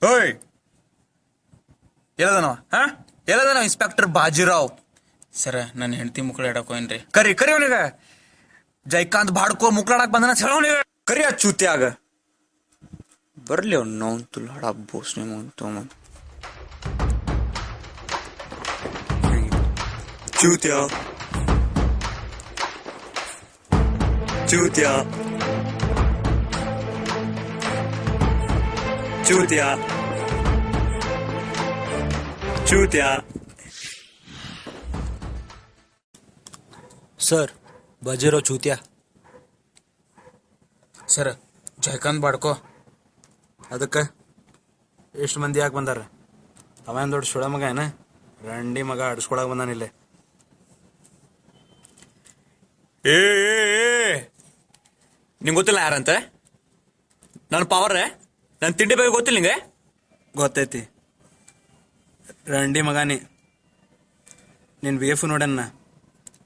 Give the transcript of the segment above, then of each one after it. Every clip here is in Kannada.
ಓಯ್ ಎಲ್ಲದನವ ಹಾ ಎಲ್ಲದನವ ಇನ್ಸ್ಪೆಕ್ಟರ್ ಬಾಜಿರಾವ್. ಸರ ನನ್ನ ಹೆಂಡತಿ ಮುಕ್ಕಳು ಇಡಕೋನ್ರಿ. ಕರಿ ಕರಿ ಅವನಿಗ ಜೈಕಾಂತ್ ಬಾಡ್ಕೋ ಮುಕ್ಳಾಡಕ್ ಬಂದನ ಹೇಳವನಿಗ ಕರಿ ಆ ಚೂತ್ಯಾಗ ಬರ್ಲಿ ಅವ್ನು ನೋನ್ ತುಲ್ಲಾಡ ಬೋಸ್ನೆ ತಗೊಂಬ ಚೂತ್ಯ ಚೂತ್ಯ ಚೂತ್ಯ ಚೂತ್ಯ. ಸರ್ ಬಾಜಿರಾವ್ ಚೂತ್ಯ. ಸರ್ ಜೈಕಾಂತ್ ಬಾಡ್ಕೋ. ಅದಕ್ಕೆ ಎಷ್ಟು ಮಂದಿ ಯಾಕೆ ಬಂದಾರ? ಅವೇನು ದೊಡ್ಡ ಸುಳ ಮಗ ಏನ ರಂಡಿ ಮಗ ಆಡಿಸ್ಕೊಳಕ್ ಬಂದಾನಿಲ್ಲ. ನಿಂಗೆ ಗೊತ್ತಿಲ್ಲ ಯಾರಂತ? ನನ್ನ ಪವರ್ ನನ್ನ ತಿಂಡಿ ಬಗ್ಗೆ ಗೊತ್ತಿಲ್ಲ ನಿಂಗೆ? ಗೊತ್ತೈತಿ ರಂಡಿ ಮಗಾನಿ. ನಿನ್ನ ವಿ ಎಫ್ ನೋಡಣ್ಣ,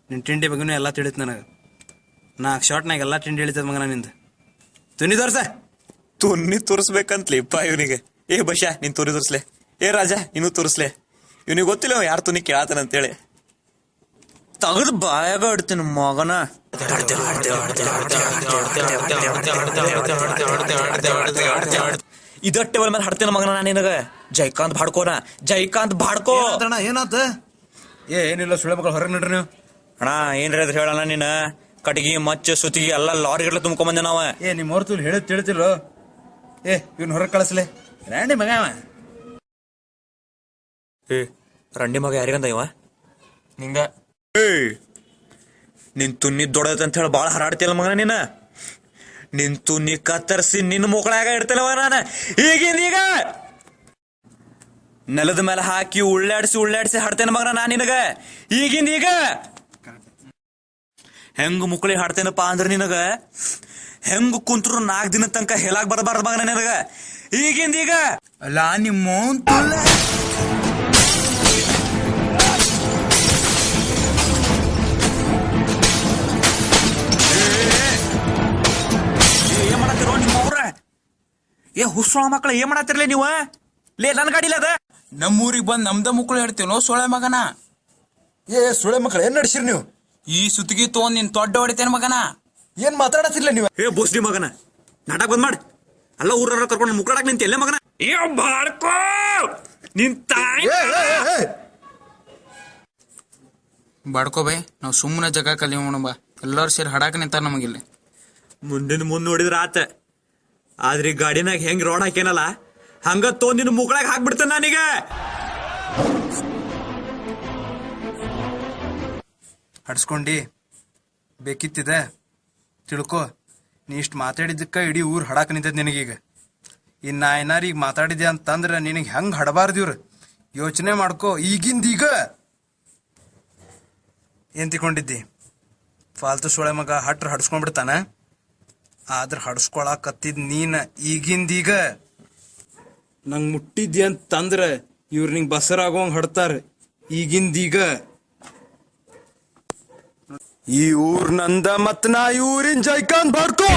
ನಿನ್ನ ತಿಂಡಿ ಬಗ್ಗೆನೂ ಎಲ್ಲ ತಿಳಿತು ನನಗೆ. 4 ಶಾರ್ಟ್ನಾಗ ಎಲ್ಲ ತಿಂಡಿ ಇಳಿತದ ಮಗನ ನಿಂದು. ತುನಿ ತೋರ್ಸ. ತುನ್ನಿ ತೋರಿಸ್ಬೇಕಂತ್ಲಿಪ್ಪ ಇವನಿಗೆ. ಏ ಬಶಾ ನೀನ್ ತುನಿ ತೋರಿಸ್ಲೆ. ಏ ರಾಜ ನೀನು ತೋರಿಸ್ಲೆ. ಇವನಿಗೆ ಗೊತ್ತಿಲ್ಲ ಯಾರು ತುನಿ ಕೇಳತಾನಂತೇಳಿ. ತಗದ್ ಬಾಯಾಗ ಇಡ್ತೀನಿ ಮಗನ. ಇದ ಟೇಬಲ್ ಮೇಲೆ ಹಡ್ತೇನೆ ಮಗನ ನಾನು ನಿನಗ. ಜೈಕಾಂತ್ ಬಾಡ್ಕೋನ ಜೈಕಾಂತ್ ಬಾಡ್ಕೋ. ಏನಾತ? ಏನಿಲ್ಲ ಸುಳ್ಳ ಮಕ್ಕಳು ಹೊರಗೆ ನಡ್ರಿ ನೀವು. ಅಣ್ಣ ಏನ್ರಿ ಅದ್ರ ಹೇಳಣ್ಣ ನೀನ. ಕಟಗಿ ಮಚ್ಚ ಸುತ್ತಿಗೆ ಎಲ್ಲ ಲಾರಿಗಳ ತುಂಬ್ಕೊಂಬಂದೆ ನಾವ. ನಿಮ್ಮ ಹೊರತು ಹೇಳಿದ್ ತಿಳಿತಿಲ್ವ? ಇವ್ನ ಹೊರಗೆ ಕಳಿಸ್ಲೆ. ರಂಡಿ ಮಗ ಅವ. ರಂಡಿ ಮಗ ಯಾರಿಗಂದ ಇವ? ನಿಂಗ. ನಿನ್ ತುನ್ನಿ ದೊಡ್ಡದಂತ ಹೇಳಿ ಬಾಳ ಹರಾಡ್ತಿಯಲ್ಲ ಮಗನ ನೀನ. ನಿನ್ ತುನ್ನಿ ಕತ್ತರಿಸಿ ನಿನ್ನ ಮುಕ್ಕಳಾಗ ಇಡ್ತೇನವ ನಾನು ಈಗಿಂದೀಗ. ನೆಲದ ಮೇಲೆ ಹಾಕಿ ಉಳ್ಳಾಡ್ಸಿ ಹಾಡ್ತೇನೆ ಮಗನ ನಾನ್ ನಿನಗ ಈಗಿಂದೀಗ. ಹೆಂಗ್ ಮುಕ್ಕಳಿ ಹಾಡ್ತೇನಪ್ಪ ಅಂದ್ರ ನಿನಗ ಹೆಂಗ್ ಕುಂತ್ರು 4 ದಿನ ತನಕ ಹೇಳಾಕ್ ಬರಬಾರ್ದ ಮಗನ ನಿನಗ ಈಗಿಂದೀಗ. ಅಲ್ಲ ನಿಮ್ಮ ಏನ್ ಮಾಡತ್ತಿರೋ ನಿಮ್ಮ ಅವ್ರ? ಹುಸ್ಸೋಳ ಮಕ್ಕಳ ಏನ್ ಮಾಡತ್ತಿರ್ಲಿ ನೀವು? ಲೇ ನನ್ ಗಾಡಿಲ ಅದ. ನಮ್ಮೂರಿಗೆ ಬಂದ್ ನಮ್ದ ಮುಕ್ಕಳು ಹೇಳ್ತೇನೋ ಸೊಳೆ ಮಗನ. ಸುಳ್ಳೆ ಮಕ್ಕಳು ಏನ್ ನಡ್ಸಿರಿ ನೀವು? ಈ ಸುತ್ತಿಗೆ ತೊಗೊಂಡ್ ನಿನ್ ತೊಡ್ಡ ಹೊಡಿತೇನೆ ಮಗನ. ಏನ್ ಮಾತಾಡತಿರ್ಲ ನೀವು? ಬೋಸ್ಡಿ ಮಗನ ನಾಟಕ ಬಂದ್ ಮಾಡ್. ಅಲ್ಲ ಊರ ಕರ್ಕೊಂಡು ಮುಕ್ಕಳಾಡಕ್ ನಿಂತ ಎಲ್ಲೇ ಮಗನ? ಬಾಡ್ಕೋ ನಿನ್ ತಾಯಿ. ಬಾಡ್ಕೋ ಬೈ, ನಾವ್ ಸುಮ್ಮನೆ ಜಗ ಕಲಿಯೋಣ ಬಾ. ಎಲ್ಲಾರು ಸೇರಿ ಹಡಾಕ ನಿಂತಾರ ನಮಗಿಲ್ಲಿ. ಮುಂದಿನ ಮುಂದ್ ನೋಡಿದ್ರ ಆತ. ಆದ್ರೆ ಈ ಗಾಡಿನಾಗ ಹೆಂಗ್ ರೋಡ್ ಹಾಕೇನಲ್ಲ ಹಂಗ ತೊಂದಿನ ಮುಕ್ಕಳಾಗ ಹಾಕ್ಬಿಡ್ತಾನ ನಾನೀಗ. ಹಡ್ಸ್ಕೊಂಡಿ ಬೇಕಿತ್ತಿದೆ ತಿಳ್ಕೊ. ನೀ ಇಷ್ಟು ಮಾತಾಡಿದ್ದಕ್ಕ ಇಡೀ ಊರ್ ಹಡಾಕ ನಿಂತದ್ ನಿನಗೀಗ. ಇನ್ನ ಏನಾರ ಈಗ ಮಾತಾಡಿದೆ ಅಂತಂದ್ರ ನಿನಗೆ ಹೆಂಗ್ ಹಡಬಾರ್ದು ಇವ್ರು. ಯೋಚನೆ ಮಾಡ್ಕೊ ಈಗಿಂದೀಗ. ಏನ್ ತಿಕೊಂಡಿದ್ದಿ? ಫಾಲ್ತು ಸೊಳೆ ಮಗ ಹಟ್ರ ಹಡ್ಸ್ಕೊಂಡ್ಬಿಡ್ತಾನ. ಆದ್ರ ಹಡ್ಸ್ಕೊಳಕತ್ತಿದ್ ನೀನ ಈಗಿಂದೀಗ. ನಂಗ್ ಮುಟ್ಟಿದ್ದಿ ಅಂತಂದ್ರ ಇವ್ರು ನಿಂಗ್ ಬಸರಾಗೋಂಗ್ ಹಡ್ತಾರ ಈಗಿಂದೀಗ. ಈ ಊರ್ ನಂದ ಮತ್ ನಾ ಊರಿನ ಜೈಕಾಂತ್ ಬಾಡ್ಕೋ.